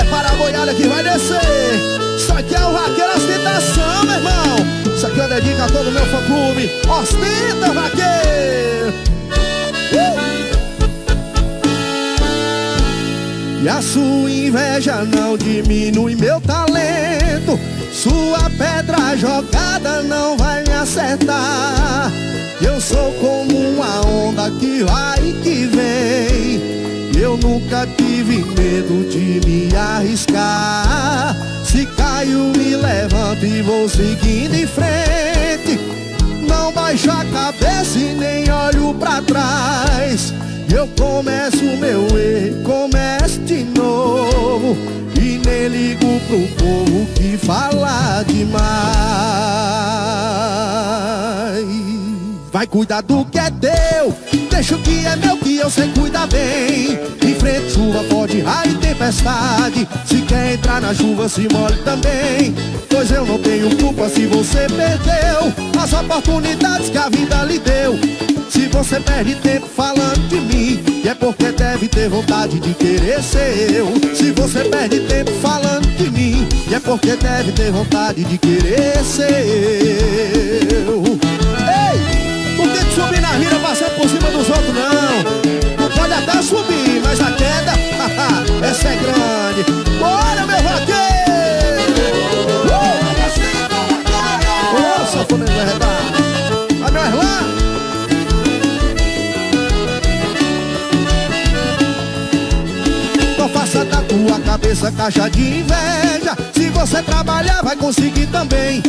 Prepara a boiada que vai descer. Isso aqui é o Vaqueiro Ostentação, meu irmão. Isso aqui eu dedico a todo o meu fã-clube. Ostenta, vaqueiro. E a sua inveja não diminui meu talento. Sua pedra jogada não vai me acertar. Eu sou como uma onda que vai e que vem. Eu nunca tive medo de me arriscar. Se caio, me levanto e vou seguindo em frente. Não baixo a cabeça e nem olho pra trás. Eu começo o meu erro, começo de novo. E nem ligo pro povo que fala demais. Vai cuidar do que é teu, deixa o que é meu que eu sei cuidar bem. Enfrenta chuva, forte, raio e tempestade. Se quer entrar na chuva, se molhe também. Pois eu não tenho culpa se você perdeu as oportunidades que a vida lhe deu. Se você perde tempo falando de mim, e é porque deve ter vontade de querer ser eu. Se você perde tempo falando de mim, e é porque deve ter vontade de querer ser eu. Ei, não tem que subir na mira passando por cima dos outros não. Tu pode até subir, mas a queda, essa é grande. Bora, meu vaqueiro! Ô, sanfoneiro vai arredar. Vai, meu irmão! Não faça da tua cabeça caixa de inveja. Se você trabalhar vai conseguir também.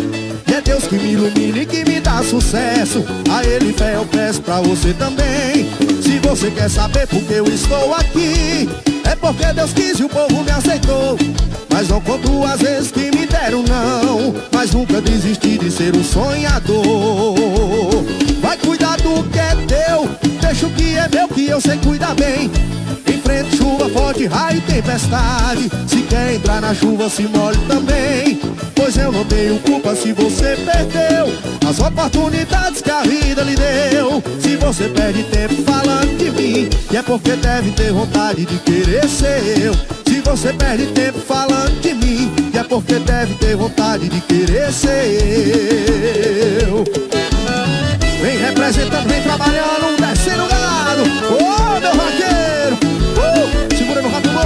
E é Deus que me ilumina e que me dá sucesso. A Ele fé eu peço pra você também. Se você quer saber por que eu estou aqui, é porque Deus quis e o povo me aceitou. Mas não conto as vezes que me deram não, mas nunca desisti de ser um sonhador. Vai cuidar do que é teu, deixa o que é meu que eu sei cuidar bem. Enfrente chuva, forte, raio e tempestade. Se quer entrar na chuva, se molhe também. Pois eu não tenho culpa se você perdeu as oportunidades que a vida lhe deu. Se você perde tempo falando de mim, e é porque deve ter vontade de querer ser eu. Se você perde tempo falando de mim, e é porque deve ter vontade de querer ser eu. Vem representando, vem trabalhando, descendo o gado. Ô, meu vaqueiro! Segura no rato boi.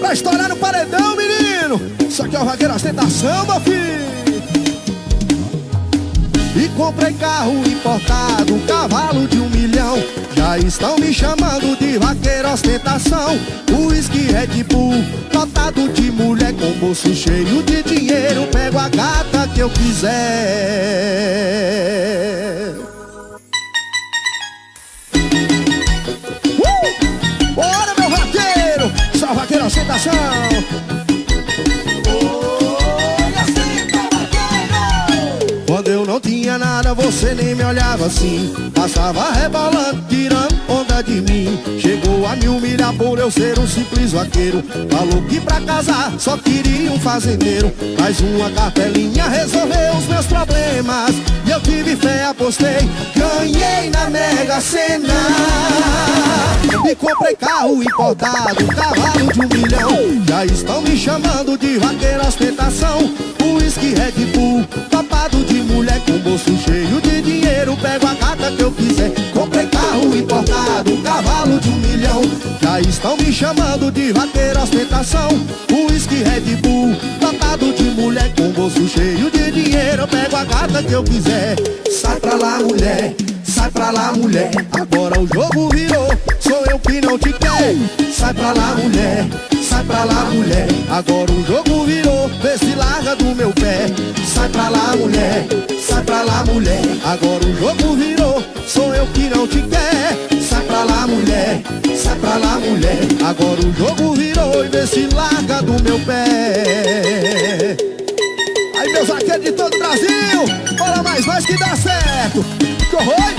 Pra estourar no paredão, menino. Isso aqui é o Vaqueiro Ostentação, meu filho. E comprei carro importado, um cavalo de 1 milhão. Já estão me chamando de Vaqueiro Ostentação. Whisky Red Bull, lotado de mulher com bolso cheio de dinheiro. Pego a gata que eu quiser. Bora, meu vaqueiro! Só Vaqueiro Ostentação! Quando eu não tinha nada, você nem me olhava assim. Passava rebolando, tirando onda de mim. Chegou a me humilhar por eu ser um simples vaqueiro. Falou que pra casar só queria um fazendeiro. Mais uma cartelinha resolveu os meus problemas. E eu tive fé, apostei, ganhei na Mega Sena. E comprei carro importado, cavalo de 1 milhão. Já estão me chamando de Vaqueiro Ostentação. Whisky Red Bull, topado de mulher com bolso cheio de dinheiro. Pego a gata que eu quiser. Comprei carro importado, cavalo de 1 milhão. Já estão me chamando de Vaqueiro Ostentação. Whisky Red Bull, topado de mulher com bolso cheio de dinheiro. Pego a gata que eu quiser. Sai pra lá, mulher. Sai pra lá, mulher. Agora o jogo virou, sou eu que não te quer. Sai pra lá, mulher. Sai pra lá, mulher. Agora o jogo virou, vê se larga do meu pé. Sai pra lá, mulher. Sai pra lá, mulher. Agora o jogo virou, sou eu que não te quer. Sai pra lá, mulher. Sai pra lá, mulher. Agora o jogo virou e vê se larga do meu pé. Aí, meus vaqueiros de todo o Brasil, bora mais que dá certo. Que horror!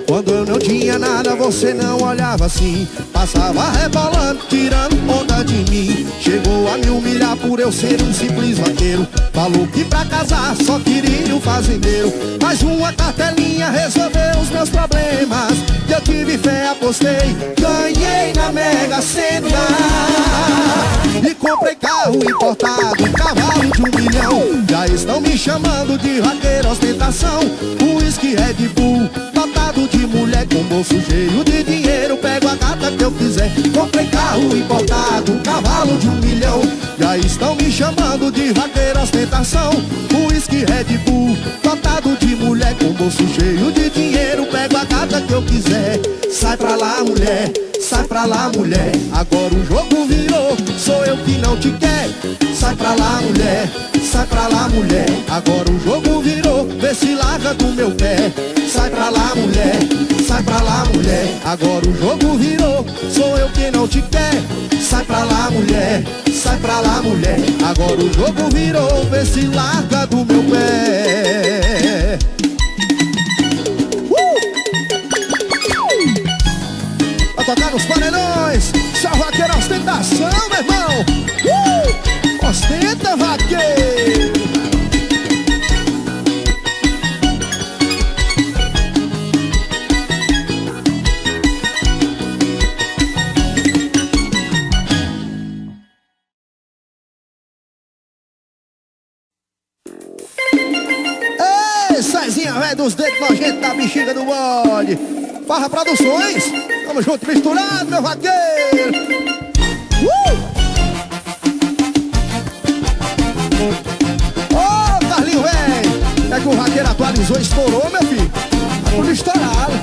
Quando eu não tinha nada, você não olhava assim. Passava rebolando, tirando onda de mim. Chegou a me humilhar por eu ser um simples vaqueiro. Falou que pra casar só queria um fazendeiro. Mais uma cartelinha resolveu os meus problemas. E eu tive fé, apostei, ganhei na Mega Sena. E comprei carro importado, cavalo de 1 milhão. Já estão me chamando de vaqueiro ostentação. Whisky Red Bull, lotado de mulher com bolso cheio de dinheiro. Pego a gata que eu quiser. Comprei carro importado, cavalo de 1 milhão. Já estão me chamando de vaqueiro ostentação. Whisky Red Bull, lotado de mulher com bolso cheio de dinheiro. Pego a gata que eu quiser. Sai pra lá, mulher, sai pra lá, mulher. Agora o jogo virou, sou eu que não te quero. Sai pra lá, mulher, sai pra lá, mulher. Agora o jogo virou, vê se larga do meu pé. Sai pra lá, mulher, sai pra lá, mulher. Agora o jogo virou, sou eu que não te quero. Sai pra lá, mulher, sai pra lá, mulher. Agora o jogo virou, vê se larga do meu pé. Vai tocar nos paredões, só vaqueiro ostentação, meu irmão. Ostenta, vaqueiro. Ei, Cezinha, velho dos dedos nojentos da bexiga do bode. Farra Produções, tamo junto, misturado, meu vaqueiro. Ô, Carlinho, velho, é que o vaqueiro atualizou, estourou, meu filho. Tá tudo estourado.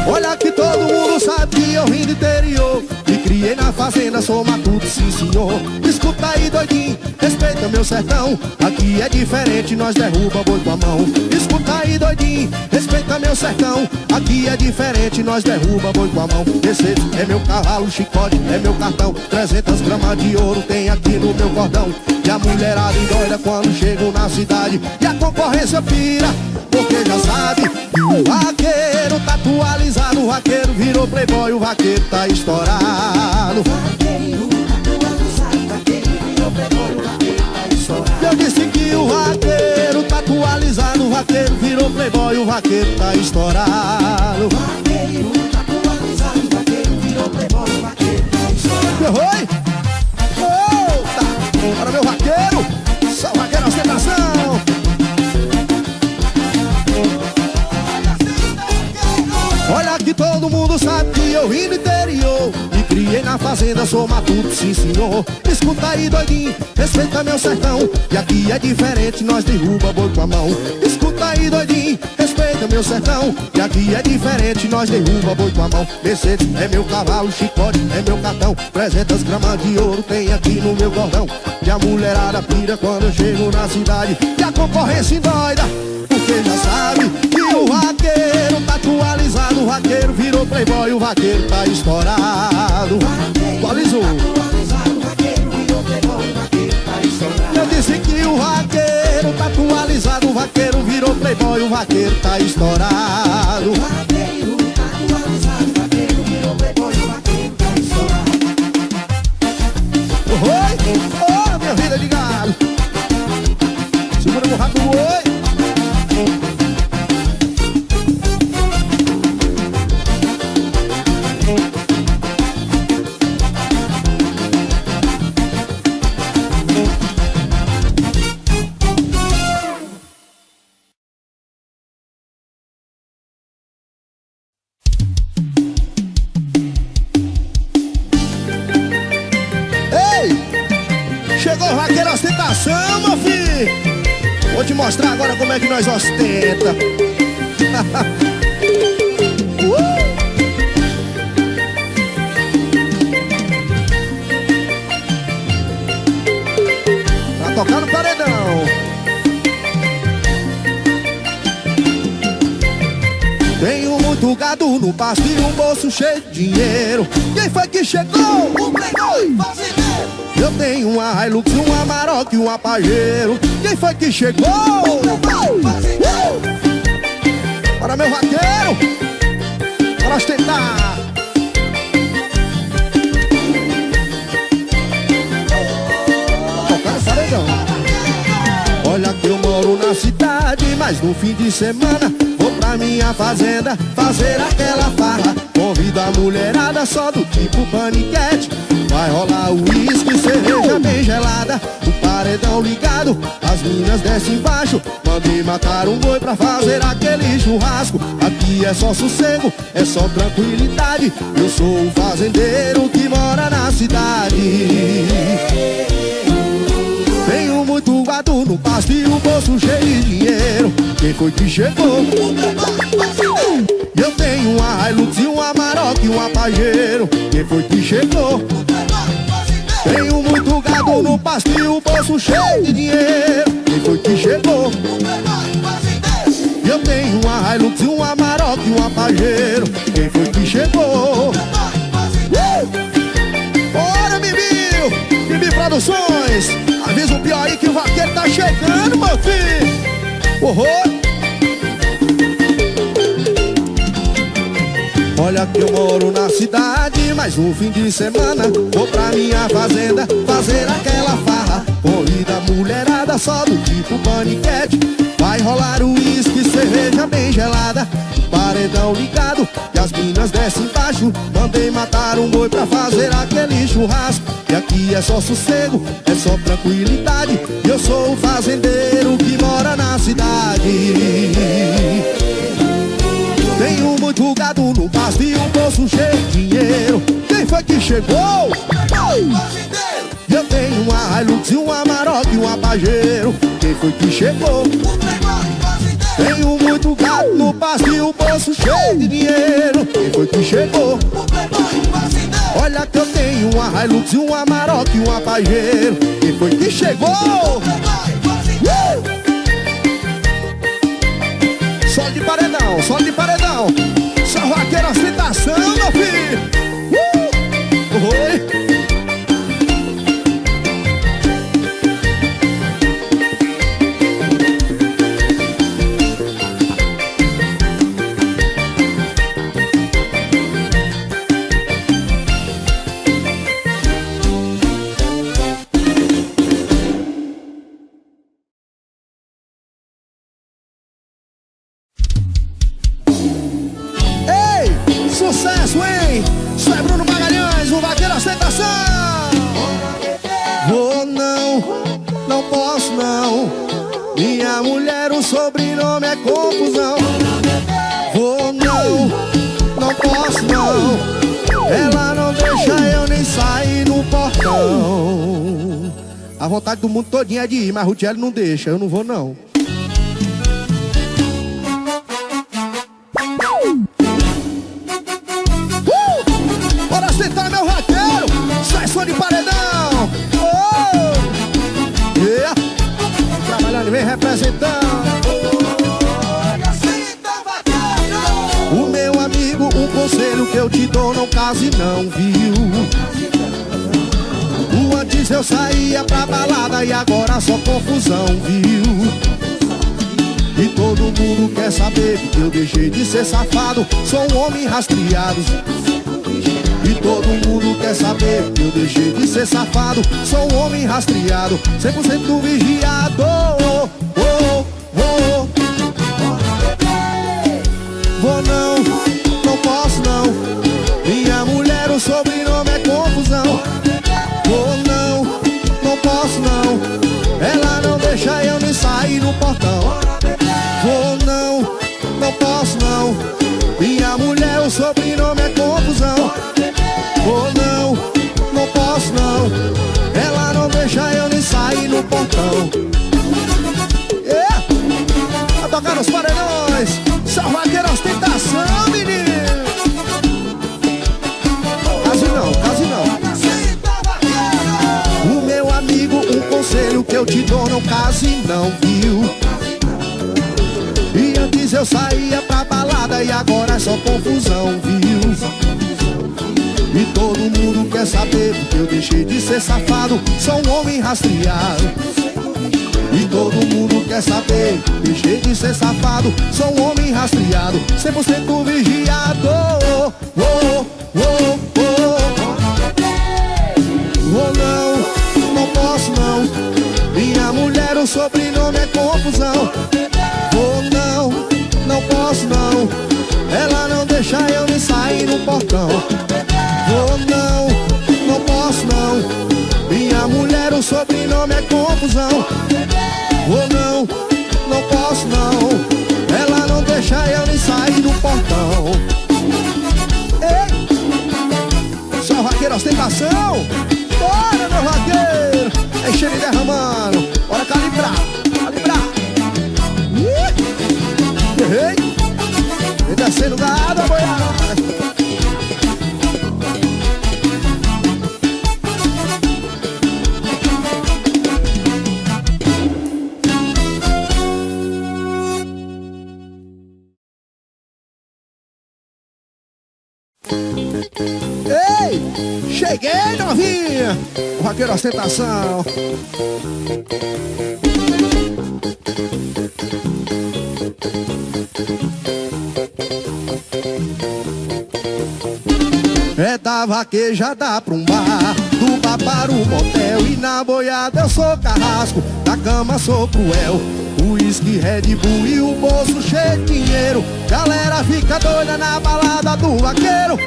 Olha que todo mundo sabe que eu vim do interior. Me criei na fazenda, sou matuto, sim senhor. Escuta aí, doidinho, respeita meu sertão. Aqui é diferente, nós derruba boi com a mão. Escuta aí, doidinho, respeita meu sertão. Aqui é diferente, nós derruba boi com a mão. Mercedes é meu cavalo, chicote é meu cartão. 300 gramas de ouro tem aqui no meu cordão. E a mulherada endoida quando chego na cidade. E a concorrência pira, porque já sabe que o vaqueiro tá atualizado. O vaqueiro virou playboy, o vaqueiro tá estourado. Eu disse que o vaqueiro tá atualizado. O vaqueiro virou playboy, o vaqueiro tá estourado. Oi? Eita! Para meu vaqueiro, só vaqueiro ostentação. Olha que todo mundo sabe que eu vim do interior. Me criei na fazenda, sou matuto, sim senhor. Escuta aí, doidinho, respeita meu sertão. E aqui é diferente, nós derruba boi com a mão. Escuta aí, doidinho, respeita meu sertão. E aqui é diferente, nós derruba boi com a mão. Mercedes é meu cavalo, chicote é meu cartão. 300 gramas de ouro tem aqui no meu cordão. E a mulherada pira quando eu chego na cidade. E a concorrência endoida, porque já sabe que o vaqueiro tá atualizado. O vaqueiro virou playboy, o vaqueiro tá estourado. Atualizou. Eu disse que o vaqueiro tá atualizado. O vaqueiro virou playboy, o vaqueiro tá estourado. Oi, oh, minha vida de galo. Segura o rato do oi. Chegou o vaqueiro ostentação, meu filho. Vou te mostrar agora como é que nós ostenta. Pra tocar no paredão. no pasto e um bolso cheio de dinheiro. Quem foi que chegou? O playboy fazendeiro. Eu tenho uma Hilux, um Amarok e um Pajero. Quem foi que chegou? O playboy fazendeiro. Para meu vaqueiro, para ostentar. Tocar paredão. Olha que eu moro na cidade, mas no fim de semana vou pra minha fazenda fazer aquela farra. Convido a mulherada só do tipo paniquete. Vai rolar uísque, cerveja bem gelada, o paredão ligado, as minas descem embaixo. Mandei matar um boi pra fazer aquele churrasco. Aqui é só sossego, é só tranquilidade. Eu sou o fazendeiro que mora na cidade. Tenho muito gado no pasto e o bolso cheio de dinheiro. Quem foi que chegou? Eu tenho uma Hilux e um Amarok e um Pajero. Quem foi que chegou? Tenho muito gado no pasto e o bolso cheio de dinheiro. Quem foi que chegou? Eu tenho uma Hilux e um Amarok e um Pajero. Quem foi que chegou? Bora, Bibi! Bibi Produções! Avisa o pior aí que o vaqueiro tá chegando, meu filho! Horror! Olha que eu moro na cidade, mas no fim de semana vou pra minha fazenda fazer aquela farra. Convida a mulherada só do tipo paniquete. Vai rolar uísque, cerveja bem gelada, paredão ligado e as minas descem embaixo. Mandei matar um boi pra fazer aquele churrasco. E aqui é só sossego, é só tranquilidade. Eu sou o fazendeiro que mora na cidade. Tenho muito gado no pasto e um bolso cheio de dinheiro. Quem foi que chegou? Eu tenho uma Hilux e um Amarok e um Pajero. Quem foi que chegou? Tenho muito gado no pasto e um bolso cheio de dinheiro. Quem foi que chegou? Olha que eu tenho uma Hilux e um Amarok e um Pajero. Quem foi que chegou? Só de paredão, só de paredão. Só vaqueiro ostentação, meu filho. Oi. Sucesso, hein? Isso é Bruno Magalhães, o vaqueiro ostentação. Vou não, não posso não. Minha mulher, o sobrenome é confusão. Vou não, não posso não. Ela não deixa eu nem sair no portão. A vontade do mundo todinha é de ir, mas o Rutelli não deixa, eu não vou não. Bora sentar, meu vaqueiro, sai som de paredão. Oh! Yeah. Trabalhando e vem representando. O meu amigo, um conselho que eu te dou, não case não, viu? Antes eu saía pra balada e agora só confusão, viu? E todo mundo quer saber que eu deixei de ser safado, sou um homem rastreado. E todo mundo quer saber que eu deixei de ser safado, sou um homem rastreado, 100% vigiado. Oh, oh, oh. Vou não, não posso não. Minha mulher, o sobrenome é confusão. Vou não, não posso não. Ela não deixa eu nem sair no portão. Vou não, não posso não. Minha mulher, o sobrenome é confusão. Vou não, não posso não. Ela não deixa eu nem sair no portão. Yeah. Vai tocar nos paredões. Salvadeira ostentação, menino. Case não, case não. O meu amigo, um conselho que eu te dou, não case não, viu? E antes eu saía pra balada namora e agora é só confusão, viu? E todo mundo quer saber porque eu deixei de ser safado, sou um homem rastreado. E todo mundo quer saber, deixei de ser safado, sou um homem rastreado, 100% vigiado. Oh, oh, oh, oh. Oh não, não posso não, minha mulher o sobrenome é confusão. Oh não, não posso não, ela não deixa eu nem sair no portão. Oh não, não posso não, minha mulher o sobrenome é confusão. Oh não, não posso não, ela não deixa eu nem sair do portão. Ei, só vaqueiro ostentação. Bora meu vaqueiro, enchendo e derramando. Bora calibrar, calibrar. Ei, vem descendo da água, boiada. Ei, cheguei novinha, o vaqueiro ostentação. É da vaquejada pra um bar, do bar para o motel. E na boiada eu sou carrasco, na cama sou cruel. Whisky, Red Bull e o bolso cheio de dinheiro. Galera fica doida na balada do vaqueiro.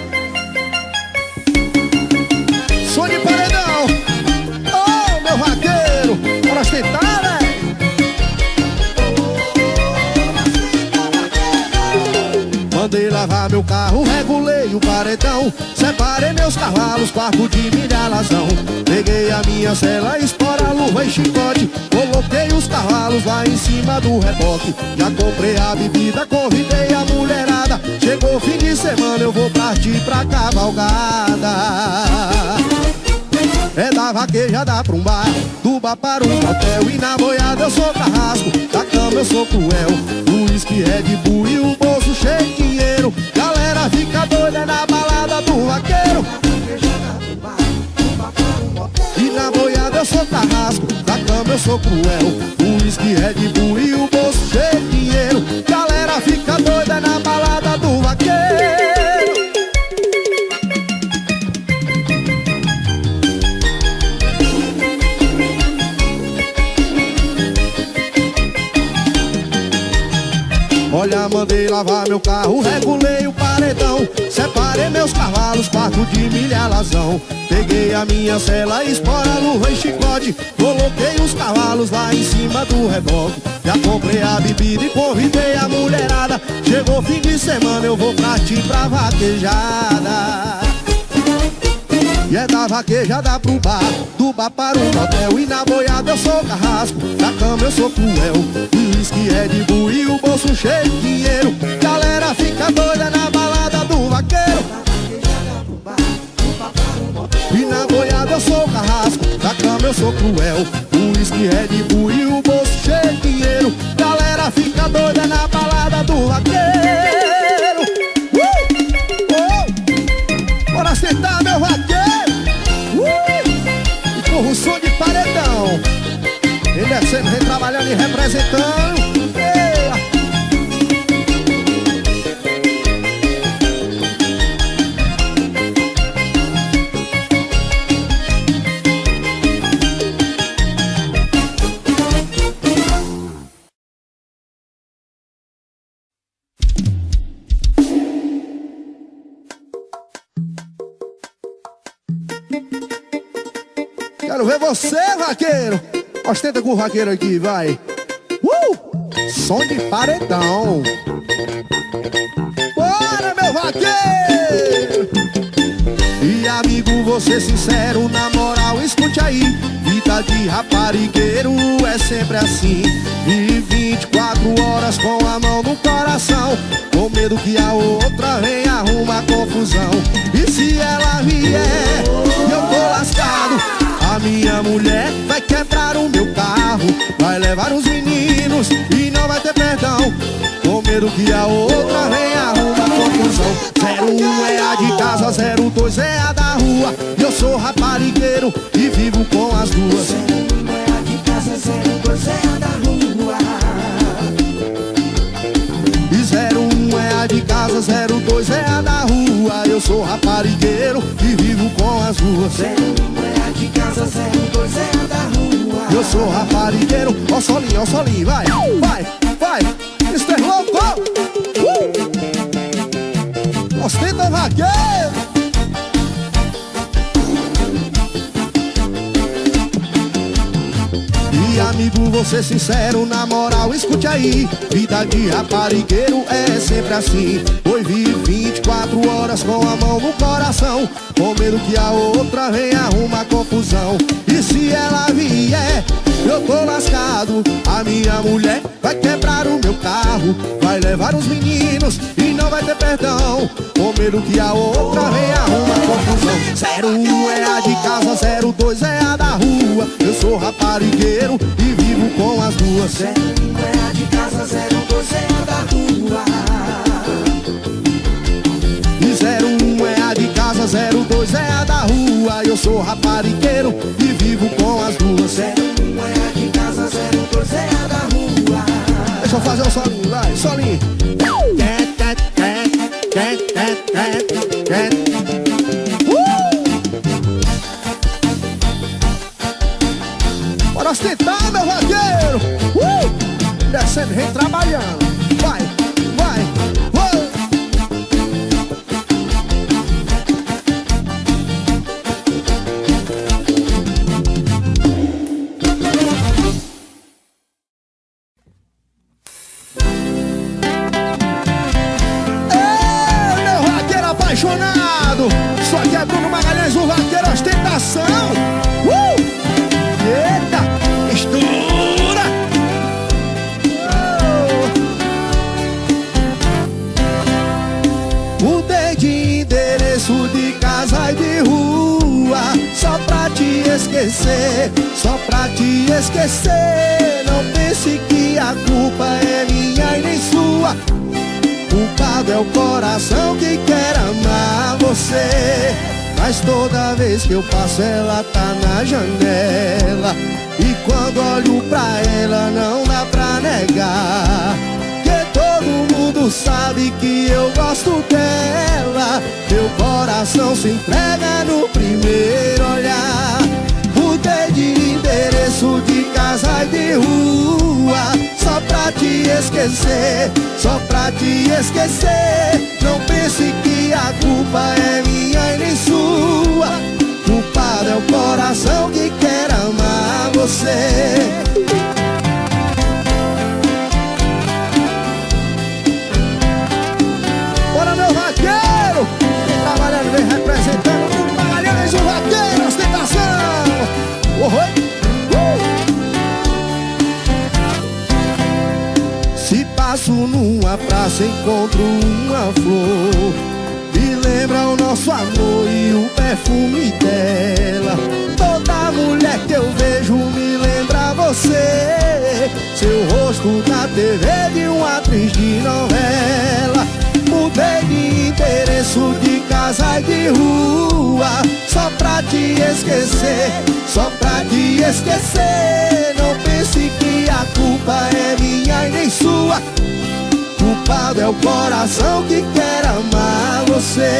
Som de paredão. Oh, meu vaqueiro, bora ostentar, né? Mandei lavar meu carro, regulei o paredão, separei meus cavalos, quarto de milha lazão. Peguei a minha cela, espora, luva e chicote, coloquei os cavalos lá em cima do reboque. Já comprei a bebida, convidei a mulherada, chegou o fim de semana, eu vou partir pra cavalgada. É da vaquejada pra um bar, do bar para um hotel. E na boiada eu sou carrasco, da cama eu sou cruel. Whisky, Red Bull e o bolso cheio de dinheiro. Galera fica doida na balada do vaqueiro. E na boiada eu sou carrasco, da cama eu sou cruel. Whisky, Red Bull e o bolso cheio de dinheiro. Galera fica doida na balada do vaqueiro. Olha, mandei lavar meu carro, regulei o paredão, separei meus cavalos, quarto de milha lazão. Peguei a minha cela, espora, luva e chicote, coloquei os cavalos lá em cima do reboque. Já comprei a bebida e convidei a mulherada, chegou fim de semana, eu vou partir pra vaquejada. E é da vaquejada pro bar, do bar para o motel. E na boiada eu sou carrasco, na cama eu sou cruel. Whisky, Red Bull e o bolso cheio de dinheiro. Galera fica doida na balada do vaqueiro. E na boiada eu sou carrasco, na cama eu sou cruel. Whisky, Red Bull e o bolso cheio de dinheiro. Galera fica doida na balada do vaqueiro. Bora sentar meu vaqueiro. O som de paredão, ele descendo, vem trabalhando e representando. Quero ver você, vaqueiro. Ostenta com o vaqueiro aqui, vai. Som de paredão. Bora, meu vaqueiro. E amigo, você sincero, na moral, escute aí. Vida de raparigueiro é sempre assim. Vive 24 horas com a mão no coração, com medo que a outra venha arrumar confusão. E se ela vier, eu tô lascado. A minha mulher vai quebrar o meu carro, vai levar os meninos e não vai ter perdão, com medo que a outra venha arrumar 01 é a de casa, 02 é a da rua. Eu sou raparigueiro e vivo com as duas. 01 é a de casa, 02 é a da rua. E 01 é a de casa, 02 é a da rua. Eu sou raparigueiro e vivo com as duas. 01 é a de casa, 02 é a da rua. Eu sou raparigueiro, ó solinho, vai, vai, Mr. Louco! Ostenta vaqueiro! E amigo, vou ser sincero, na moral, escute aí. Vida de raparigueiro é sempre assim. Pois vive 24 horas com a mão no coração, com medo que a outra venha arrumar confusão. E se ela vier, eu tô lascado. A minha mulher vai quebrar o meu carro, vai levar os meninos e não vai ter perdão, com medo que a outra venha arrumar confusão. 01 é a de casa, 02 é a da rua. Eu sou raparigueiro e vivo com as duas. 01 é a de casa, 02 é a da rua. E 01 é a de casa, 02 é a da rua. Eu sou raparigueiro e vivo com as duas. 01 é a de casa, 02 é a da rua. Deixa eu fazer um solinho, vai, solinho. Bora ostentar, meu vaqueiro. Descendo, vem trabalhando. Vai. Ei, meu vaqueiro apaixonado. Só que é Bruno Magalhães, o vaqueiro ostentação. Eita, mistura! Mudei de endereço, de casa e de rua, só pra te esquecer, só pra te esquecer. Não pense que a culpa é minha e nem sua. Culpado é o coração que quer amar você. Mas toda vez que eu passo ela tá na janela, e quando olho pra ela não dá pra negar, que todo mundo sabe que eu gosto dela. Meu coração se entrega no primeiro olhar. Mudei de endereço, de casa e de rua, só pra te esquecer, só pra te esquecer. Não pense que a culpa é minha e nem sua. Culpado é o coração que quer amar você. Bora, meu vaqueiro! Vem trabalhando, vem representando o Magalhães, o vaqueiro, ostentação! Se passo numa praça, encontro uma flor, me lembra o nosso amor e o perfume dela. Toda mulher que eu vejo me lembra você, seu rosto na TV de uma atriz de novela. Mudei de endereço, de casa e de rua, só pra te esquecer, só pra te esquecer. Não pense que a culpa é minha e nem sua. Culpado é o coração que quer amar você.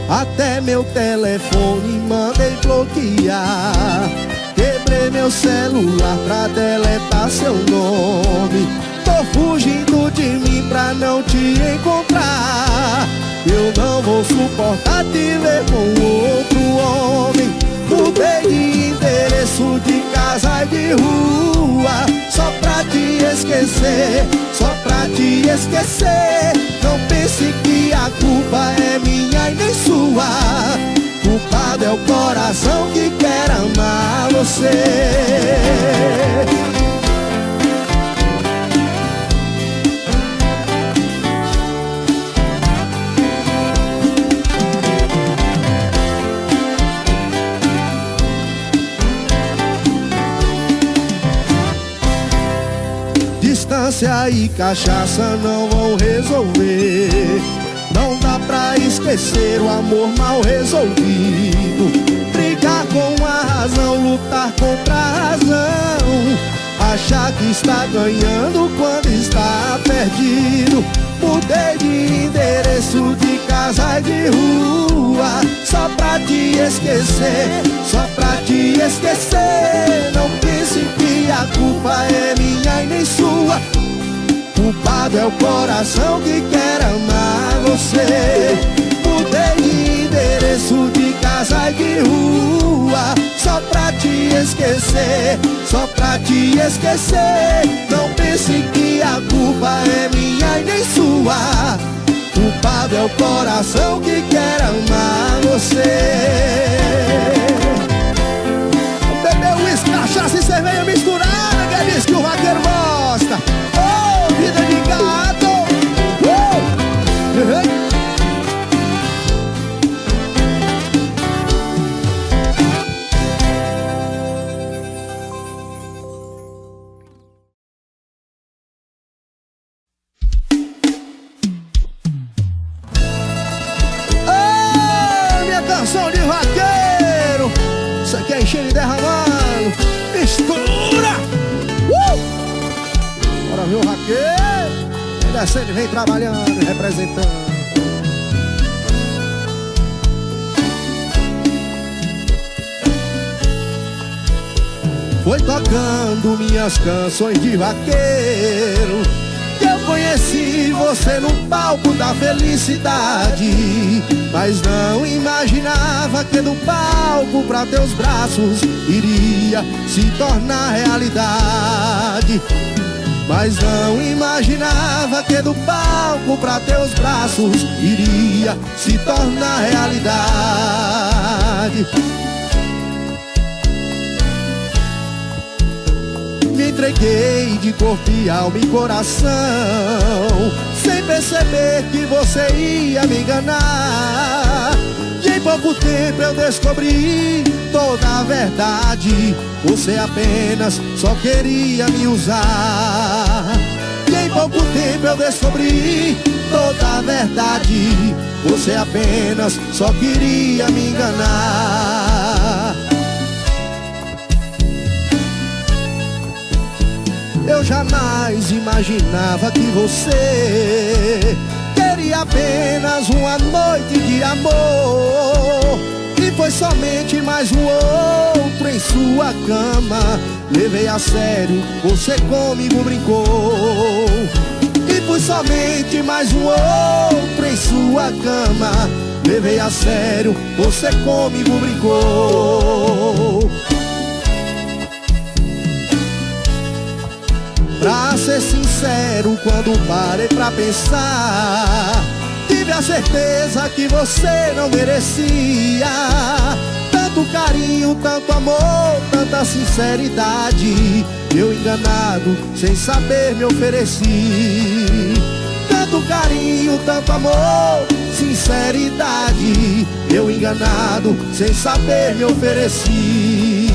Até meu telefone mandei bloquear, quebrei meu celular pra deletar seu nome. Tô fugindo de mim pra não te encontrar. Eu não vou suportar te ver com outro homem. Mudei de endereço, de casa e de rua, só pra te esquecer, só pra te esquecer. Não pense que a culpa é minha e nem sua. Culpado é o coração que quer amar você. Violência e cachaça não vão resolver. Não dá pra esquecer o amor mal resolvido. Brigar com a razão, lutar contra a razão. Achar que está ganhando quando está perdido. Mudei de endereço, de casa e de rua, só pra te esquecer, só pra te esquecer. Não pense que a culpa é minha e nem sua. Culpado é o coração que quer amar você. Mudei de endereço, de casa e de rua, só pra te esquecer, só pra te esquecer. Não pense que a culpa é minha e nem sua. Culpado é o coração que quer amar você. Bebeu uísque, cachaça e cerveja misturada, que é disso que o vaqueiro gosta. Oh, vida de gato. Canção de vaqueiro, isso aqui é enchendo e derramando. Mistura! Bora ver o vaqueiro. Vem descendo, vem trabalhando, representando. Foi tocando minhas canções de vaqueiro que eu conheci você no palco da felicidade. Mas não imaginava que do palco pra teus braços iria se tornar realidade. Mas não imaginava que do palco pra teus braços iria se tornar realidade. Me entreguei de corpo e alma e coração, sem perceber que você ia me enganar. E em pouco tempo eu descobri toda a verdade. Você apenas só queria me usar. E em pouco tempo eu descobri toda a verdade. Você apenas só queria me enganar. Eu jamais imaginava que você queria apenas uma noite de amor. E foi somente mais um outro em sua cama. Levei a sério, você comigo brincou. E foi somente mais um outro em sua cama. Levei a sério, você comigo brincou. Pra ser sincero, quando parei pra pensar, tive a certeza que você não merecia tanto carinho, tanto amor, tanta sinceridade. Eu enganado, sem saber me ofereci. Tanto carinho, tanto amor, sinceridade. Eu enganado, sem saber me ofereci.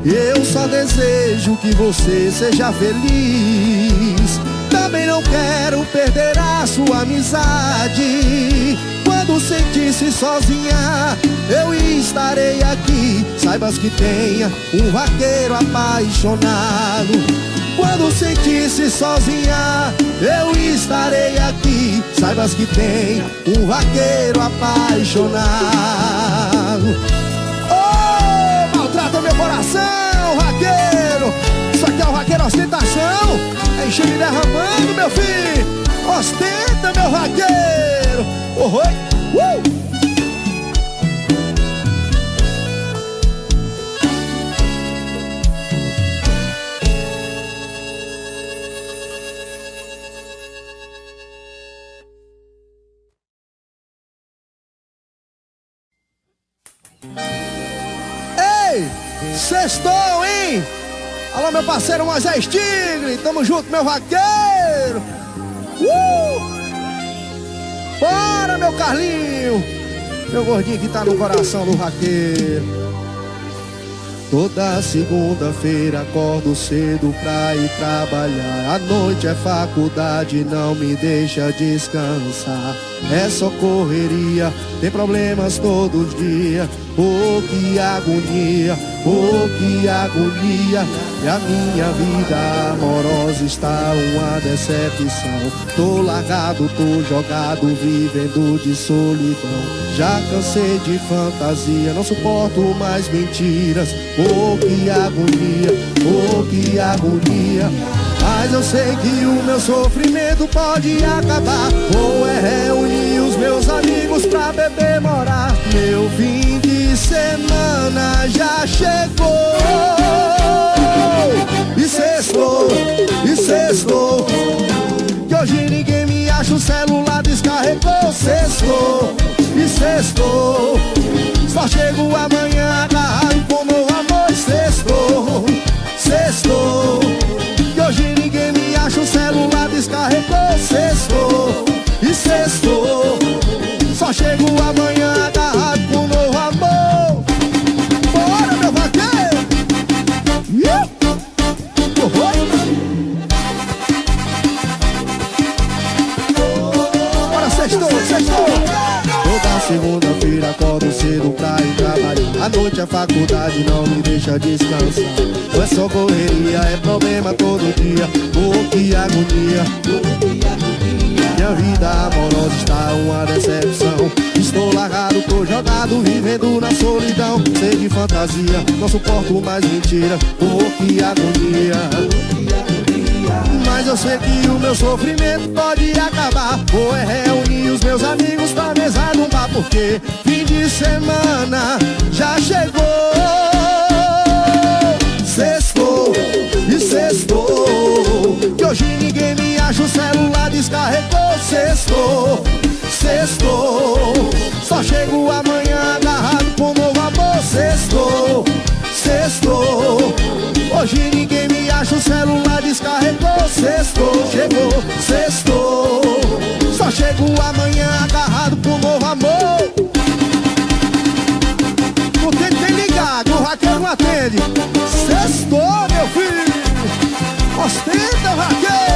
Eu só desejo que você seja feliz. Também não quero perder a sua amizade. Quando sentir-se sozinha, eu estarei aqui. Saibas que tenha um vaqueiro apaixonado. Quando sentir-se sozinha, eu estarei aqui. Saibas que tem um vaqueiro apaixonado. Oh, maltrata meu coração, vaqueiro. Isso aqui é o vaqueiro ostentação. É enchendo e derramando, meu filho. Ostenta, meu vaqueiro. Oh, oi. Ei, sextou, hein? Alô, meu parceiro Moisés Tigre. Tamo junto, meu vaqueiro. Bora, meu Carlinho. Meu gordinho que tá no coração do vaqueiro. Toda segunda-feira acordo cedo pra ir trabalhar. A noite é faculdade, não me deixa descansar. É só correria, tem problemas todos os dias. Oh, que agonia, oh, que agonia. E a minha vida amorosa está uma decepção. Tô largado, tô jogado, vivendo de solidão. Já cansei de fantasia, não suporto mais mentiras. Oh, que agonia, oh, que agonia. Mas eu sei que o meu sofrimento pode acabar. Ou é reunir os meus amigos pra beber, morar. Meu fim de semana já chegou. E sextou, e sextou. Que hoje ninguém me acha, o celular descarregou. Sextou, e sextou. Só chego amanhã agarrado com meu amor. E sextou, sextou. Que hoje ninguém me acha, o celular descarregou. Sextou, e sextou. Só chego amanhã agarrado com meu amor. Bora, meu vaqueiro! Bora, sextou, sextou! Toda segunda-feira acordo cedo pra ir trabalhar. A noite é faculdade, não me deixa descansar. Não é só correria, é problema todo dia. Oh, que agonia. Minha vida amorosa está uma decepção. Estou largado, tô jogado, vivendo na solidão. Sei de fantasia, não suporto mais mentira. Oh, que agonia. Mas eu sei que o meu sofrimento pode acabar. Ou é reunir os meus amigos pra mesa num bar. Porque fim de semana já chegou. Sextou, e sextou. Que hoje ninguém me acha, o celular descarregou. Sextou, sextou. Só chego amanhã agarrado com meu amor. Sextou, sextou. Hoje ninguém me acha, o celular descarregou. Sextou, chegou, sextou. Só chego amanhã agarrado com meu amor. Não tem ligado, o vaqueiro não atende. Sextou, meu filho. Ostenta, vaqueiro.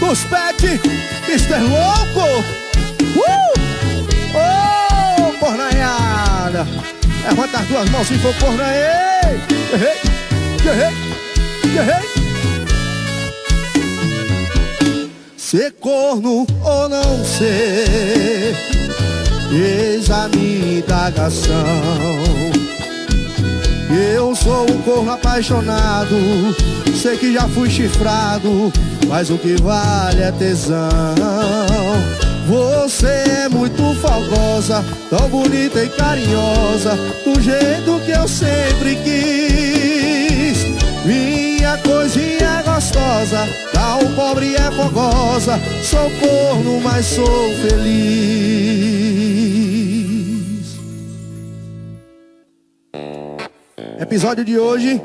Os pet, Mr. Louco. Oh, pornaiada. Levanta as duas mãos se for pornaê. Ser corno ou não ser, eis a minha indagação. Eu sou um corno apaixonado, sei que já fui chifrado, mas o que vale é tesão. Você é muito fogosa, tão bonita e carinhosa, do jeito que eu sempre quis. Minha coisinha gostosa, tal pobre é fogosa. Sou corno, mas sou feliz. Episódio de hoje,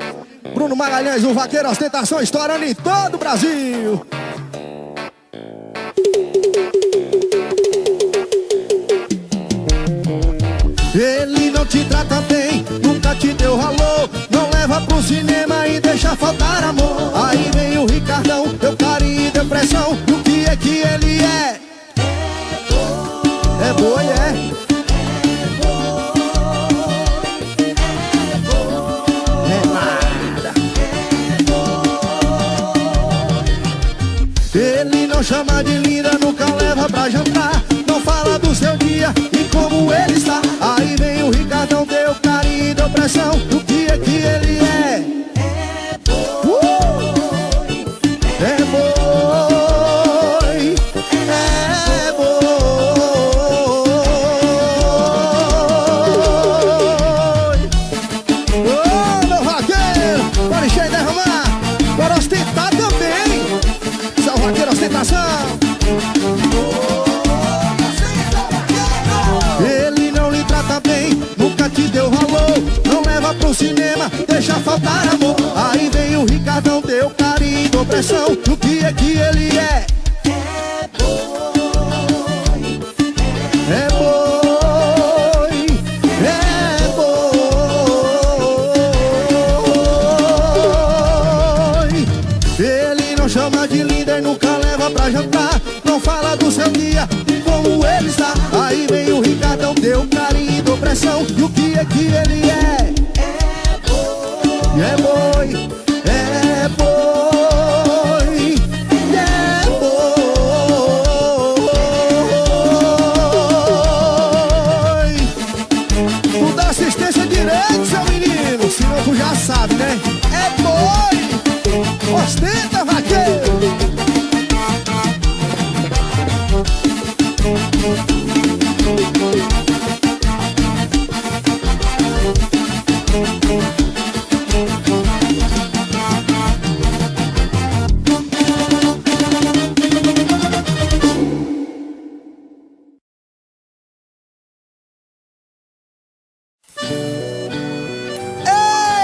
Bruno Magalhães, o vaqueiro ostentação, estourando em todo o Brasil. Ele não te trata bem, nunca te deu valor, não leva pro cinema e deixa faltar amor. Aí vem o Ricardão, teu carinho e depressão. O que é que ele é? É boi, é? Ele não chama de linda, nunca leva pra jantar, não fala do seu dia e como ele está. Aí vem o Ricardão, deu carinho e deu pressão. O que é que ele é? É boi, é boi, é boi. Ô, meu vaqueiro, bora encher e derramar, bora ostentar também. Vaqueiro ostentação. no cinema, deixa faltar amor. Aí vem o Ricardão, deu carinho, dou pressão. O que é que ele é? É boi, é boi. Ele não chama de líder, nunca leva pra jantar. Não fala do seu dia, como ele está. Aí vem o Ricardão, deu carinho, dou pressão. E o que é que ele é? É boi, é boi, é boi. Não dá assistência direito, seu menino, senão tu já sabe, né? É boi, ostenta, vaqueiro.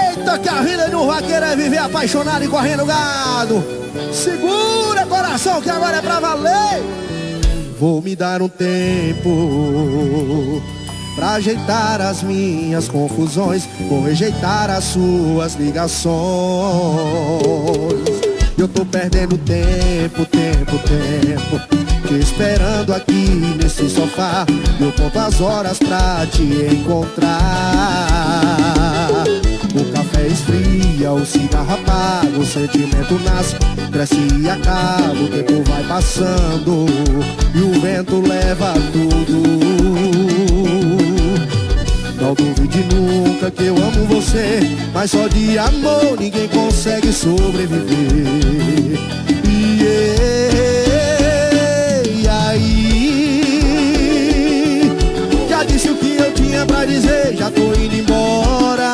Eita, que a vida de um vaqueiro é viver apaixonado e correndo gado. Segura, coração, que agora é pra valer. Vou me dar um tempo pra ajeitar as minhas confusões. Vou rejeitar as suas ligações. Eu tô perdendo tempo, te esperando aqui nesse sofá. Eu conto as horas pra te encontrar. O café esfria, o cigarro apaga, o sentimento nasce, cresce e acaba. O tempo vai passando e o vento leva tudo. Não duvide nunca que eu amo você, mas só de amor ninguém consegue sobreviver. E aí, já disse o que eu tinha pra dizer, já tô indo embora.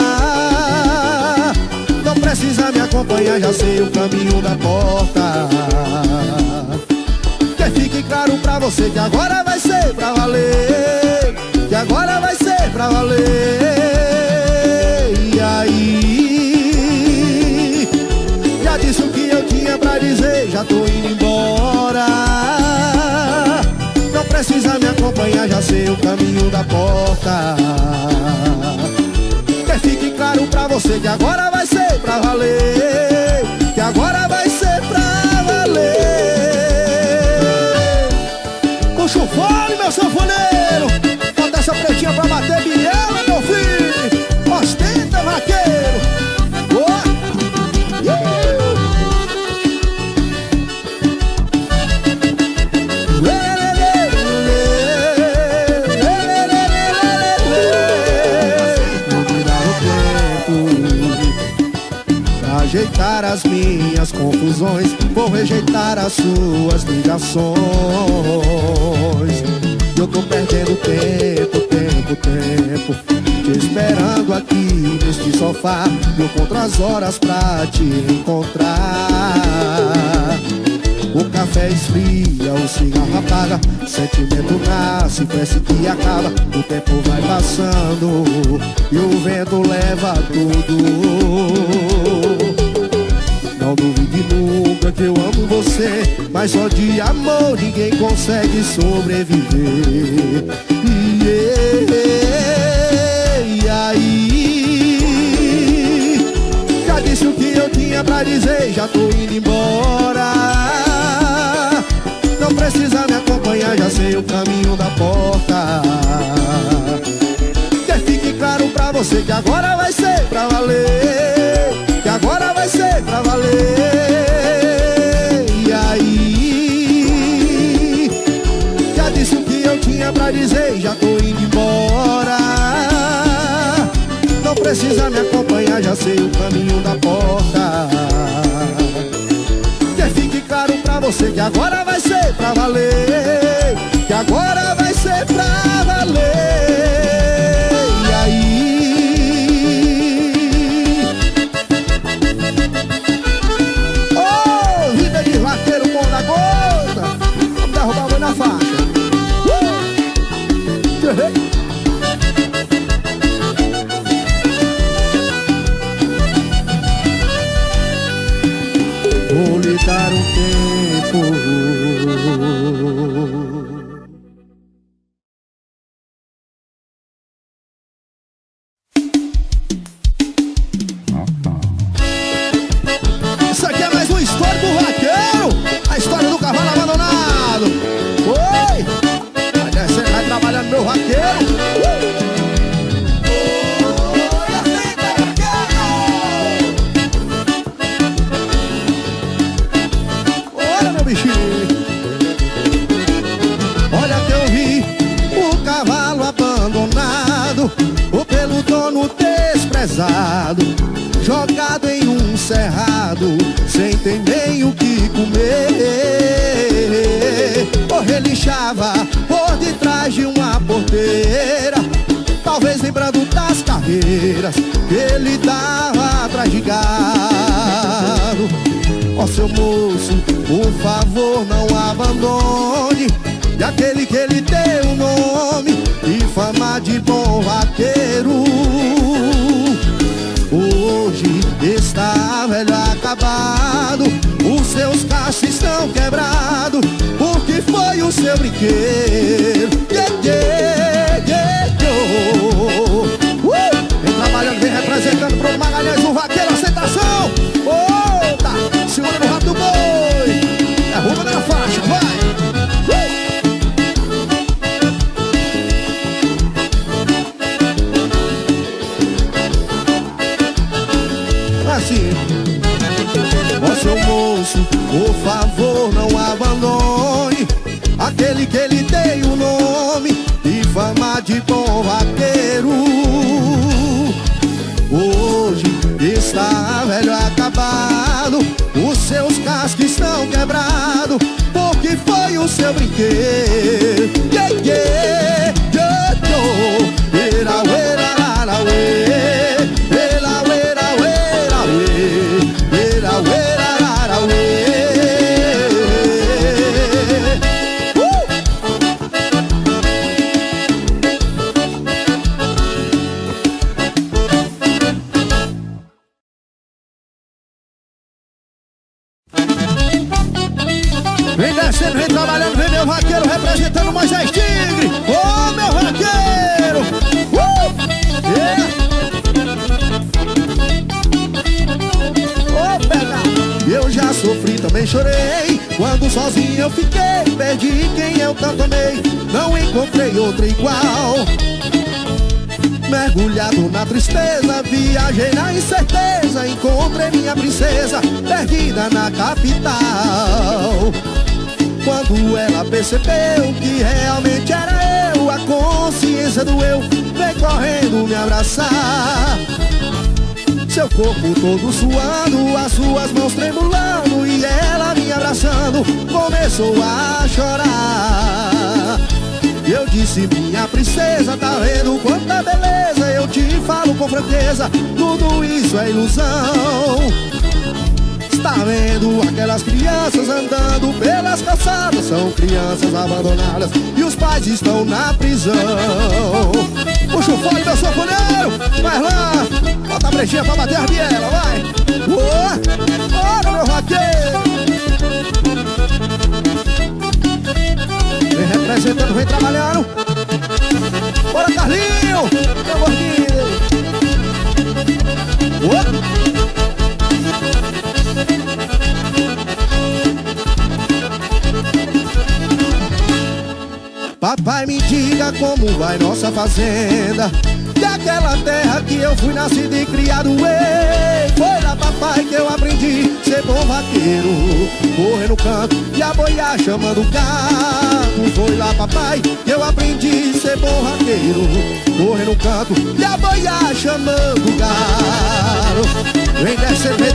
Não precisa me acompanhar, já sei o caminho da porta. Que fique claro pra você que agora vai ser pra valer, que agora vai ser pra valer. E aí, já disse o que eu tinha pra dizer, já tô indo embora. Não precisa me acompanhar, já sei o caminho da porta. Que fique claro pra você que agora vai ser pra valer, que agora vai ser pra valer. Puxa o fone, meu sanfoneiro, bota essa pretinha pra bater biela, meu filho. Ostenta, vaqueiro. Boa. Ajeitar as minhas confusões, vou rejeitar as suas ligações. Eu tô perdendo tempo, te esperando aqui neste sofá. Eu conto as horas pra te encontrar. O café esfria, o cigarro apaga, o sentimento nasce, cresce e acaba. O tempo vai passando e o vento leva tudo. Não duvide nunca que eu amo você, mas só de amor ninguém consegue sobreviver. E aí, já disse o que eu tinha pra dizer, já tô indo embora. Não precisa me acompanhar, já sei o caminho da porta. Que fique claro pra você que agora vai ser pra valer, que agora vai ser pra valer. E aí, já disse o que eu tinha pra dizer, já tô indo embora. Não precisa me acompanhar, já sei o caminho da porta. Que fique claro pra você que agora vai ser pra valer, que agora vai ser pra valer. E aí, oh, vida de vaqueiro bom da gota, vamos derrubar o boi na faixa. pesado, jogado em um cerrado, sem ter nem o que comer. Ou relinchava por detrás de uma porteira, talvez lembrando das carreiras que ele dava atrás de gado. Ó seu moço, por favor não abandone e aquele que ele deu o nome e fama de bom vaqueiro. Hoje está velho acabado, os seus cachos estão quebrados, porque foi o seu brinquedo. Vem trabalhando, vem representando pro Magalhães, o vaqueiro, aceitação. Tá, segura no rato do boi, derruba na faixa, vai. Assim, ó seu moço, por favor não abandone aquele que ele tem o nome e fama de bom vaqueiro. Hoje está velho acabado, os seus cascos estão quebrados, porque foi o seu brinquedo. Vem descendo, vem trabalhando, vem meu vaqueiro representando o Moisés Tigre. Ô meu vaqueiro! Eu já sofri, também chorei, quando sozinho eu fiquei, perdi quem eu tanto amei, não encontrei outro igual. Mergulhado na tristeza, viajei na incerteza, encontrei minha princesa, perdida na capital. Quando ela percebeu que realmente era eu, a consciência doeu, vem correndo me abraçar. Seu corpo todo suando, as suas mãos tremulando, e ela me abraçando, começou a chorar. Eu disse, minha princesa, tá vendo quanta beleza? Eu te falo com franqueza, tudo isso é ilusão. Está vendo aquelas crianças andando pelas calçadas? São crianças abandonadas e os pais estão na prisão. Puxa o fole, meu sanfoneiro, vai lá, bota a brechinha pra bater a biela, vai. Bora, meu vaqueiro. Vem representando, vem trabalhando. Bora, Carlinho, meu gordinho. Papai, me diga como vai nossa fazenda, daquela terra que eu fui nascido e criado. Ei, foi lá, papai, que eu aprendi ser bom vaqueiro, correr no canto e aboiar chamando o gado. Foi lá, papai, que eu aprendi ser bom vaqueiro, correr no canto e aboiar chamando o gado. Vem descendo, vem